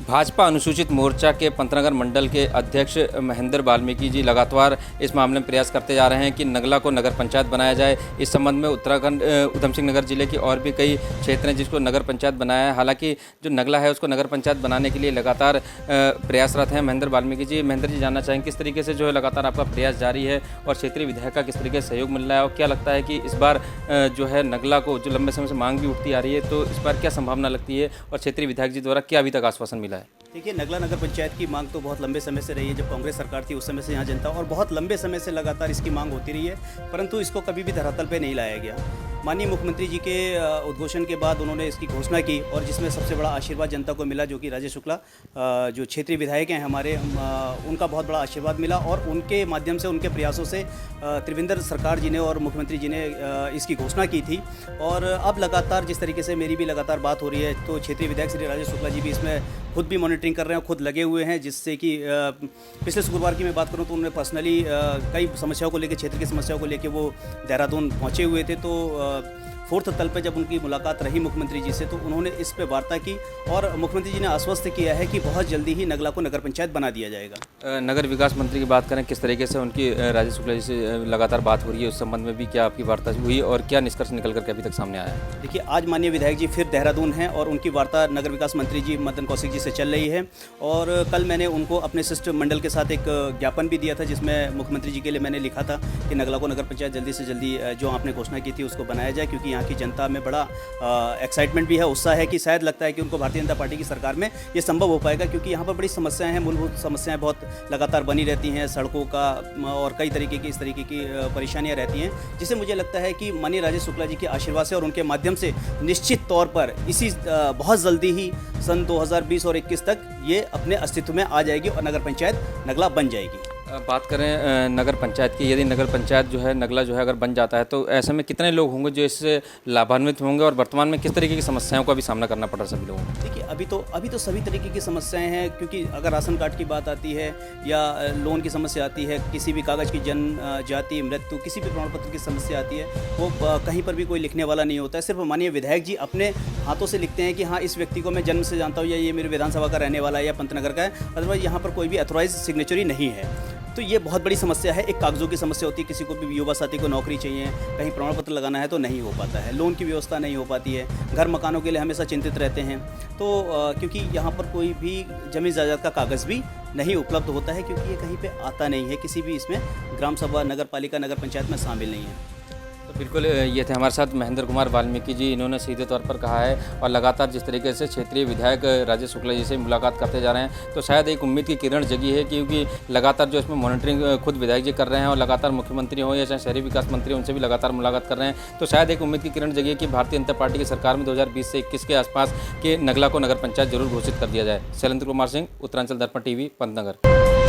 भाजपा अनुसूचित मोर्चा के पंतनगर मंडल के अध्यक्ष महेंद्र वाल्मीकि जी लगातार इस मामले में प्रयास करते जा रहे हैं कि नगला को नगर पंचायत बनाया जाए। इस संबंध में उत्तराखंड उधम सिंह नगर जिले की और भी कई क्षेत्र हैं जिसको नगर पंचायत बनाया है। हालांकि जो नगला है उसको नगर पंचायत बनाने के लिए लगातार प्रयासरत हैं महेंद्र वाल्मीकि जी। महेंद्र जी, जानना चाहेंगे किस तरीके से जो है लगातार आपका प्रयास जारी है और क्षेत्रीय विधायक का किस तरीके से सहयोग मिल रहा है, और क्या लगता है कि इस बार जो है नगला को जो लंबे समय से मांग भी उठती आ रही है, तो इस बार क्या संभावना लगती है और क्षेत्रीय विधायक जी द्वारा क्या अभी तक आश्वासन मिला है? देखिए, नगला नगर पंचायत की मांग तो बहुत लंबे समय से रही है। जब कांग्रेस सरकार थी उस समय से यहाँ जनता और बहुत लंबे समय से लगातार इसकी मांग होती रही है, परंतु इसको कभी भी धरातल पे नहीं लाया गया। माननीय मुख्यमंत्री जी के उद्घोषण के बाद उन्होंने इसकी घोषणा की और जिसमें सबसे बड़ा आशीर्वाद जनता को मिला, जो कि राजेश शुक्ला जो क्षेत्रीय विधायक हैं हमारे, उनका बहुत बड़ा आशीर्वाद मिला और उनके माध्यम से, उनके प्रयासों से त्रिवेंद्र सरकार जी ने और मुख्यमंत्री जी ने इसकी घोषणा की थी। और अब लगातार जिस तरीके से मेरी भी लगातार बात हो रही है, तो क्षेत्रीय विधायक श्री राजेश शुक्ला जी भी इसमें खुद भी मॉनिटरिंग कर रहे हैं, खुद लगे हुए हैं, जिससे कि पिछले शुक्रवार की मैं बात करूं तो उन्होंने पर्सनली कई समस्याओं को लेकर, क्षेत्र की समस्याओं को लेकर वो देहरादून पहुंचे हुए थे। तो फोर्थ तल पे जब उनकी मुलाकात रही मुख्यमंत्री जी से, तो उन्होंने इस पे वार्ता की और मुख्यमंत्री जी ने आश्वस्त किया है कि बहुत जल्दी ही नगला को नगर पंचायत बना दिया जाएगा। नगर विकास मंत्री की बात करें, किस तरीके से उनकी राजेश शुक्ला जी से लगातार बात हो रही है, उस संबंध में भी क्या आपकी वार्ता हुई और क्या निष्कर्ष निकल करके अभी तक सामने आया है? देखिए, आज माननीय विधायक जी फिर देहरादून हैं और उनकी वार्ता नगर विकास मंत्री जी मदन कौशिक जी से चल रही है। और कल मैंने उनको अपने शिष्ट मंडल के साथ एक ज्ञापन भी दिया था, जिसमें मुख्यमंत्री जी के लिए मैंने लिखा था कि नगला को नगर पंचायत जल्दी से जल्दी जो आपने घोषणा की थी उसको बनाया जाए, क्योंकि यहाँ की जनता में बड़ा एक्साइटमेंट भी है, उत्साह है कि शायद लगता है कि उनको भारतीय जनता पार्टी की सरकार में ये संभव हो पाएगा, क्योंकि यहाँ पर बड़ी समस्याएं हैं, मूलभूत समस्याएं बहुत लगातार बनी रहती हैं, सड़कों का और कई तरीके की इस तरीके की परेशानियां रहती हैं, जिसे मुझे लगता है कि माननीय राजेश शुक्ला जी के आशीर्वाद से और उनके माध्यम से निश्चित तौर पर इसी बहुत जल्दी ही सन 2020 और 21 तक ये अपने अस्तित्व में आ जाएगी और नगर पंचायत नगला बन जाएगी। बात करें नगर पंचायत की, यदि नगर पंचायत जो है नगला जो है अगर बन जाता है, तो ऐसे में कितने लोग होंगे जो इससे लाभान्वित होंगे और वर्तमान में किस तरीके की समस्याओं का भी सामना करना पड़ रहा है सभी लोगों को? देखिए, अभी तो सभी तरीके की समस्याएं हैं, क्योंकि अगर राशन कार्ड की बात आती है या लोन की समस्या आती है, किसी भी कागज़ की जन्म जाति मृत्यु, किसी भी प्रमाण पत्र की समस्या आती है, वो कहीं पर भी कोई लिखने वाला नहीं होता है। सिर्फ माननीय विधायक जी अपने हाथों से लिखते हैं कि हाँ, इस व्यक्ति को मैं जन्म से जानता हूँ या ये मेरे विधानसभा का रहने वाला है या पंतनगर का है, अदरवाइज यहाँ पर कोई भी अथॉराइज सिग्नेचर ही नहीं है। तो ये बहुत बड़ी समस्या है। एक कागज़ों की समस्या होती है, किसी को भी युवा साथी को नौकरी चाहिए, कहीं प्रमाण पत्र लगाना है तो नहीं हो पाता है, लोन की व्यवस्था नहीं हो पाती है, घर मकानों के लिए हमेशा चिंतित रहते हैं। तो क्योंकि यहाँ पर कोई भी जमीन जायदाद का कागज़ भी नहीं उपलब्ध होता है, क्योंकि ये कहीं पे आता नहीं है, किसी भी इसमें ग्राम सभा, नगर पालिका, नगर पंचायत में शामिल नहीं है। तो बिल्कुल ये थे हमारे साथ महेंद्र कुमार वाल्मीकि जी। इन्होंने सीधे तौर पर कहा है और लगातार जिस तरीके से क्षेत्रीय विधायक राजेश शुक्ला जी से मुलाकात करते जा रहे हैं, तो शायद एक उम्मीद की किरण जगी है, क्योंकि लगातार जो इसमें मॉनिटरिंग खुद विधायक जी कर रहे हैं और लगातार मुख्यमंत्री हो या चाहे शहरी विकास मंत्री, उनसे भी लगातार मुलाकात कर रहे हैं, तो शायद एक उम्मीद की किरण जगी है कि भारतीय जनता पार्टी की सरकार में 2020 से 21 के आसपास के नगला को नगर पंचायत जरूर घोषित कर दिया जाए। शैलेंद्र कुमार सिंह, उत्तरांचल दर्पण टीवी, पंतनगर।